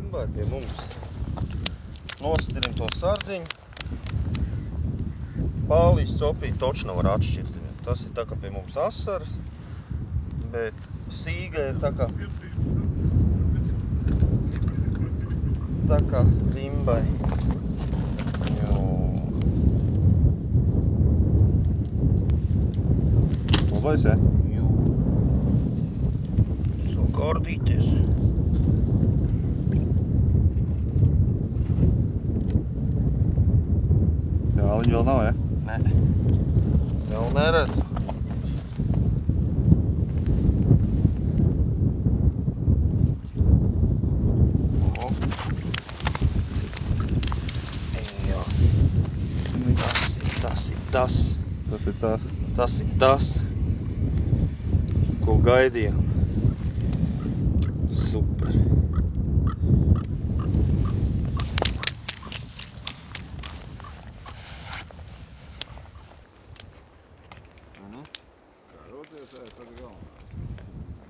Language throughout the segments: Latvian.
Imbai pie mums. Nostirim to sardziņu. Pālīs copī toč nevar atšķirt. Tas ir tā kā pie mums asaras, bet sīga ir tā kā Imbai. Labais, ja? Sagardīties. Jā, viņi vēl nav, ja? Nē. Vēl neredz. Jā. Tas ir tas, ko gaidījām. Super.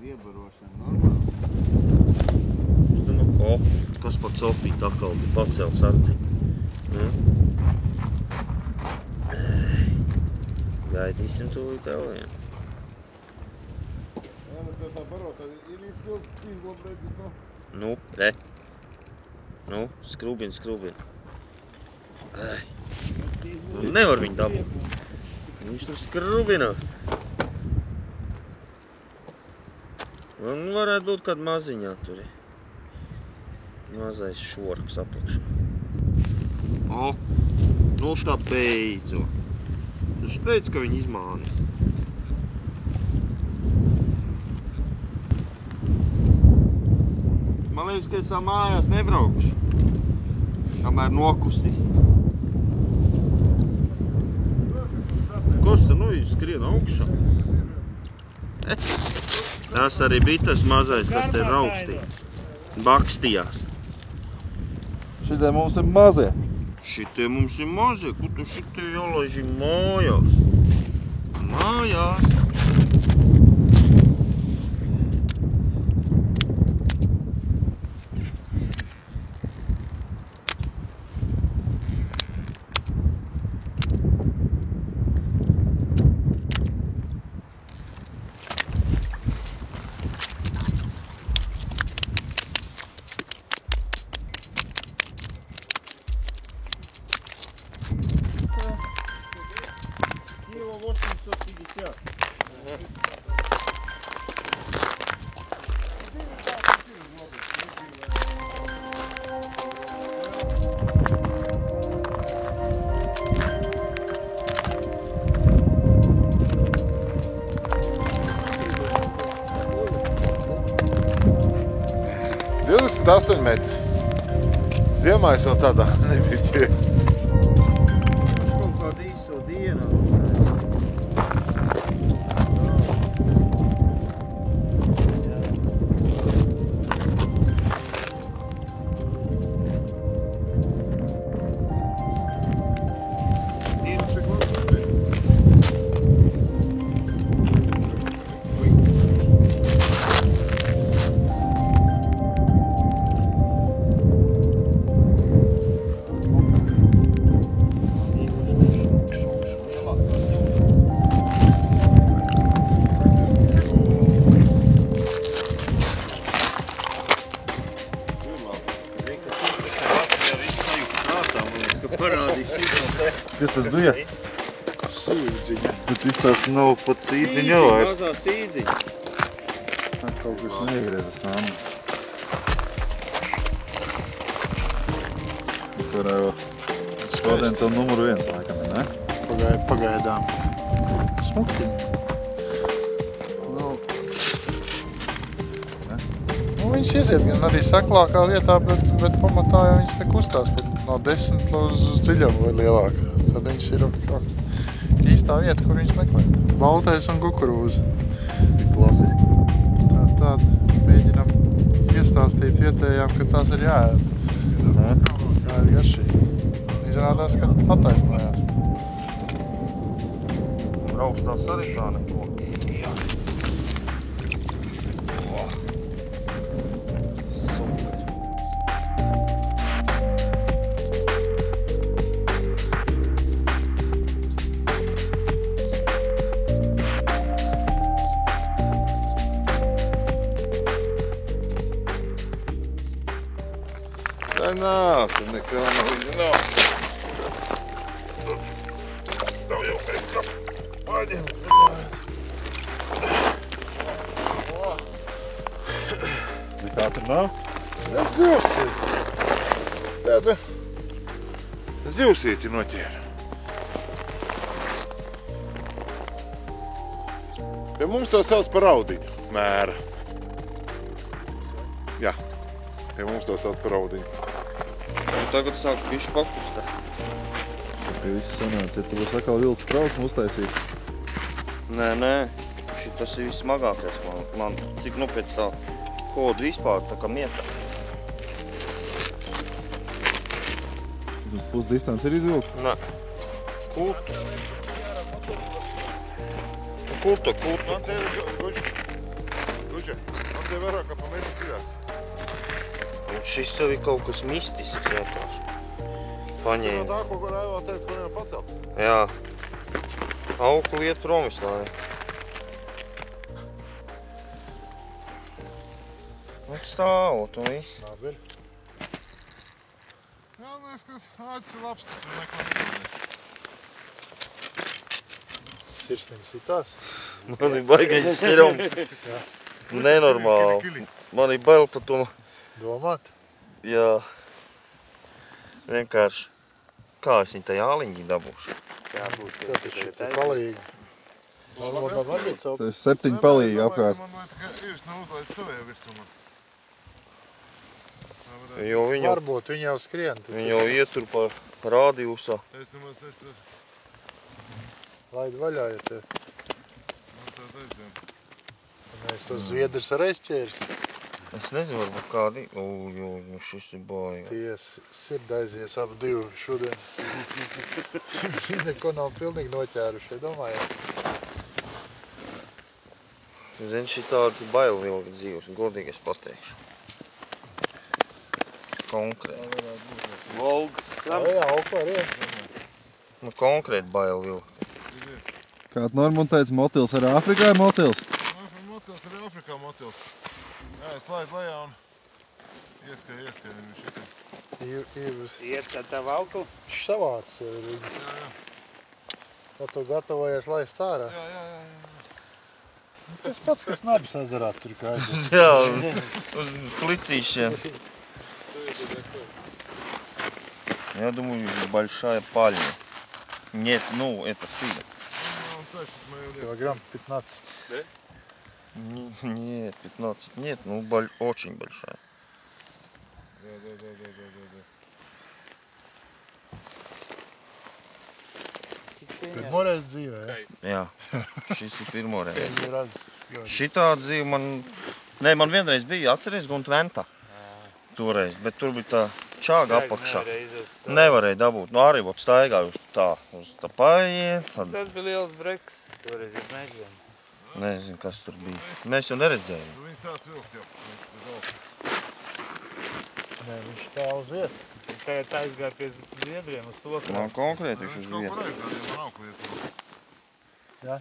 Iebarošana normāli. Es domāju, kas pa copīt atkal pacēl sardziņu. Gaidīsim tūlīt ēliem. Jā, bet tev tā barot, ir izglabredis, no? Nu, re. Nu, skrūbini. Nevar viņu dabūt. Viņš tur skrūbinās. Un varētu būt kāda maziņā tur. Mazais šorks apakšā. Nu tā beidzo. Viņš teica, ka viņi izmānīs. Man liekas, ka es tā mājās nebraukšu. Kamēr nokustīs. Kas te nu skrien augšā? Tas arī bija tas mazais, kas te raustīja. Bakstījās. Šitie mums ir mazie. Šitie mums ir mazie. Ko tu šitie jālaiži mājās? Mājās. Киева 850. Divdesmit 8 metri. Ziemā es vēl tādā nebija ķēs. Kaut kāda īso diena. Kas tas bija? Sīdziņa. Bet izstāst nav pat sīdziņa vairs. Mazā sīdziņa. Kaut kas neiegriezas nāma. Varēja skādien tev numuru 1 laikam, ne? Pagaidām. Smukiņi. Viņas iziet gan arī saklākā vietā, bet pamatā jau viņas te kustās no 10 uz dziļumu vai lielāk. Tad viņas ir īstā vieta, kur viņas meklē. Baltais un kukurūza. Klasiski. Tād mēģinam iestāstīt vietējām, ka tās ir jāēd. izrādās, ka attaisnojās. Raustās arī tā neko. Jā. Super. Tā nav, tur nekā nav, viņa nav. Nav jau pēc. Paņem. Nekā tur nav? Tas zivsīt. Tāda zivsīti noķēra. Pie mums to sauc par audiņu mēra. Jā, pie mums to sauc par audiņu. Un tagad sāk bišķi pakustēt. Pie viss sanāca, ja tu būs atkal vilks trauksmu uztaisīt. Nē, šitas ir vissmagākais man cik nu pēc tā kodu vispār tā kā mietā. Uz pusdistants ir izvilkt? Nē. Kultu. Kultu. Man te ir guģa. Man te vairāk kā pa metru dziļāks. Un šis sev ir kaut kas mistisks vienkārši. No Paņēma. tā, ko Raivo teica, ko nevar pacelt. Jā. Aukli iet prom visu laiku. Un stāvot un viss. Labi ir. Jā, mēs, ka āķis ir labs, tad neko nedomājies. Sirsnīgi sitās. Man ir baigais sirums. Nenormāli. Man ir bail par to. Domāt? Jā. Vienkārši. Kā es viņu tajā āliņģī dabūšu? Tāpēc šī palīgi. Man vajag savu. Tas 7 palīgi apkārt. Man vajag tikai Ivis nav uzlaid savajā virsumā. Jo viņu Varbūt viņi jau skrien. jau ietur pa rādījusā. Es nemaz esmu. Laid vaļā, ja te. Man tā aizdzēm. Mēs tos zviedrus ar aizķērs. Es nezinu, varbūt kādi. Jo, šis ir baigi. Tie sirdaizies ap divu šodien. Viņi neko nav pilnīgi noķēruši, domāju. Zini, šī tāds ir bail vilkt dzīves, godīgi es pateikšu. Konkrēti. Volgs Jā, augā arī. Nu, konkrēti bail vilkt. Kā tu normontēts motils ar Āfrikā ir motils? Motils arī Afrikā motils. Jā, es laidu lejā un ieskai viņu šitā. iet kā tavu auklu. Savāds ir viņi. Jā. Kā tu gatavojies laist ārā? Jā. Tas pats, kas Nabas ezerā tur kā aizies. Jā, uz пlicīšiem. Я думаю, большая пальма. Нет, ну, это сыра. Килограмм 15. Нет, 15 нет, ну, очень большая. Да. Pirmoreiz dzīvē, ja? Jā, šis ir pirmo reizi. Viņi redz. Šitā dzīve man... Nē, man vienreiz bija, atceries, Guntventa. Toreiz, bet tur bija tā čāga apakšā. Nevarēja dabūt. Nu, arī vot staigāju uz tā paiet. Tas bija liels breks. Toreiz es nezinu. Nezinu, kas tur bija. Mēs jau neredzējām. Viņi sāc vilkt jau. Nē, viņš tā uz vietu. Viņš tagad aizgāja pie zviedriem uz to, ka... Man konkrēti viņš uz Kaut vietu. par aizgāju, ja man aukli iet. Ja?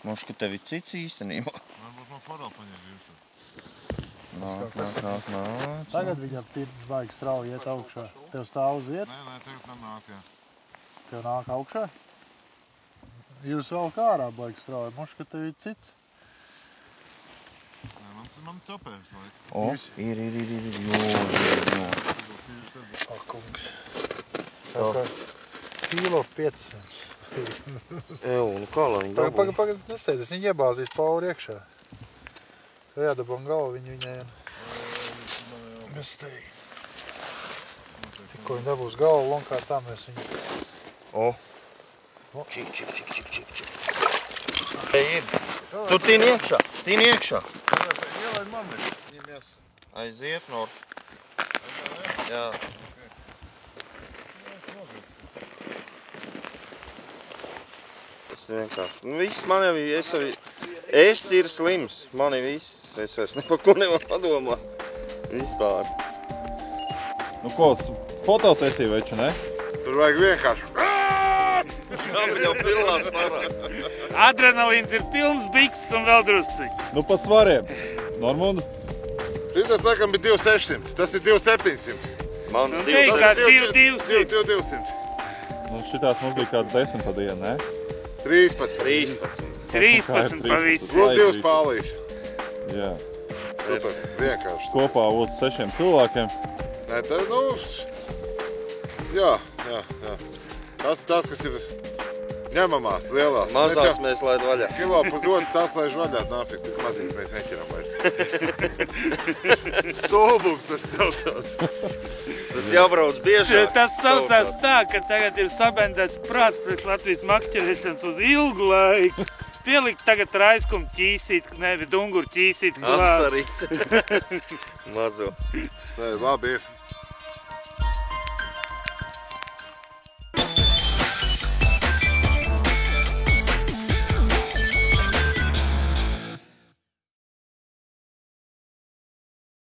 Moš, ka tev ir cits īstenībā. Varbūt man forāli paņēma jūs. Nāk. Tagad viņam ir baigi strauji iet augšā. Tev stāv uz vietas? Nē, tagad man nāk, jā. Tev nāk augšā? Jūs vēl kā ārā baigi strauji. Moš, ka tev ir cits? Nē, man capē visu laiku. O, ir. Jo. Akungs. Tā kā kilo 500. Eju, nu kā lai viņi dabūja? Pagad, nesteidzis, viņi iebāzīs pauri iekšā. Tev jādabam galvu viņai. Bez steigi. Tikko viņi dabūs galvu, lonkā tā mēs viņu... O. Čik. Te ir. Tu tīni iekšā. Ielaid man viņš. Aiziet, Nor. Jā. Tas vienkārši. Nu, viss man jau es ir slims. Mani viss. Es vairs ne par ko nevaru padomāt. Vispār. Nu ko, fotosesija veču, ne? Tur vajag vienkārši. Kam jau pilnās parā. Adrenalīns ir pilns bikses un vēl drusciņ. Nu pa svariem. Normundu? Šitas laikam bija 2600, tas ir 2700. Mans Nu, divs. kā 200. 2200. Nu šitās mums bija kāds 10 pa dienu, ne? 13. 13. 13 pa visu. Plus 2 pālīs. Jā. Super, vienkārši. Kopā uz 6 cilvēkiem. Nē, tā, nu, jā. Tas, kas ir ņemamās, lielās. Mazās mēs laid vaļā. Kilo pusotrs tās laiž vaļā, nāfik, tik maziņas mēs neķeram vairs. Stulbums tas saucās. Tas jābrauc biežāk. Tas saucās tā, ka tagad ir sabendēts prāts priekš Latvijas makšķerēšanas uz ilgu laiku. Pielikt tagad raiskumu ķīsīt, nevi dunguru ķīsīt klāt. Asarīt. Mazo. Tā, labi ir.